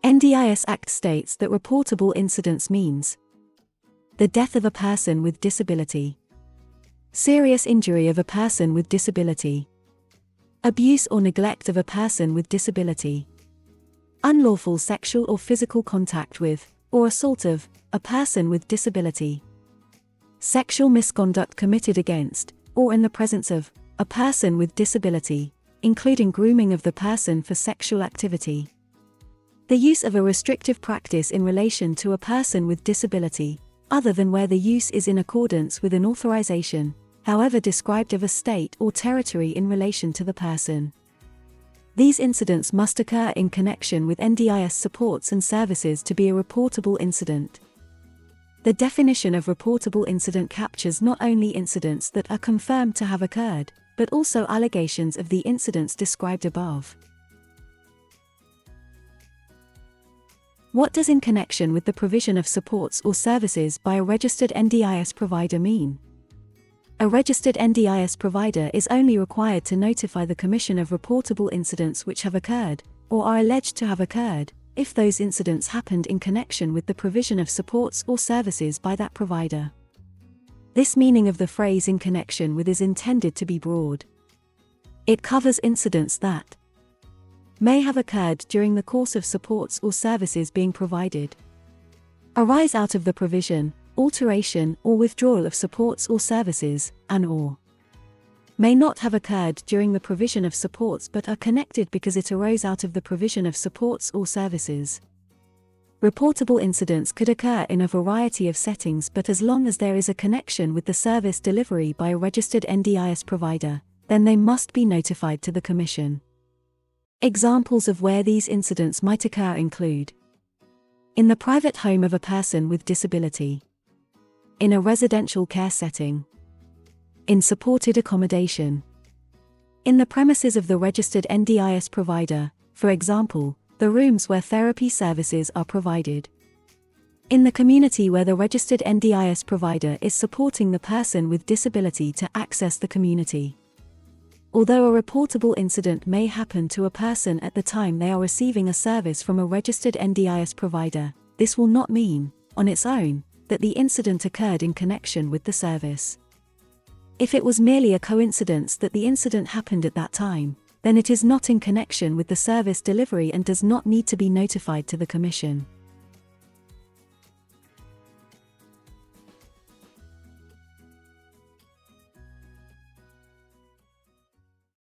NDIS Act states that reportable incidents means the death of a person with disability, serious injury of a person with disability, abuse or neglect of a person with disability, unlawful sexual or physical contact with, or assault of, a person with disability, sexual misconduct committed against, or in the presence of, a person with disability, including grooming of the person for sexual activity, the use of a restrictive practice in relation to a person with disability, other than where the use is in accordance with an authorization, however described of a state or territory in relation to the person. These incidents must occur in connection with NDIS supports and services to be a reportable incident. The definition of reportable incident captures not only incidents that are confirmed to have occurred, but also allegations of the incidents described above. What does in connection with the provision of supports or services by a registered NDIS provider mean? A registered NDIS provider is only required to notify the Commission of reportable incidents which have occurred, or are alleged to have occurred, if those incidents happened in connection with the provision of supports or services by that provider. This meaning of the phrase in connection with is intended to be broad. It covers incidents that may have occurred during the course of supports or services being provided, arise out of the provision, alteration or withdrawal of supports or services, and/or may not have occurred during the provision of supports but are connected because it arose out of the provision of supports or services. Reportable incidents could occur in a variety of settings, but as long as there is a connection with the service delivery by a registered NDIS provider, then they must be notified to the Commission. Examples of where these incidents might occur include in the private home of a person with disability, in a residential care setting, in supported accommodation, in the premises of the registered NDIS provider, for example, the rooms where therapy services are provided, in the community where the registered NDIS provider is supporting the person with disability to access the community. Although a reportable incident may happen to a person at the time they are receiving a service from a registered NDIS provider, this will not mean, on its own, that the incident occurred in connection with the service. If it was merely a coincidence that the incident happened at that time, then it is not in connection with the service delivery and does not need to be notified to the Commission.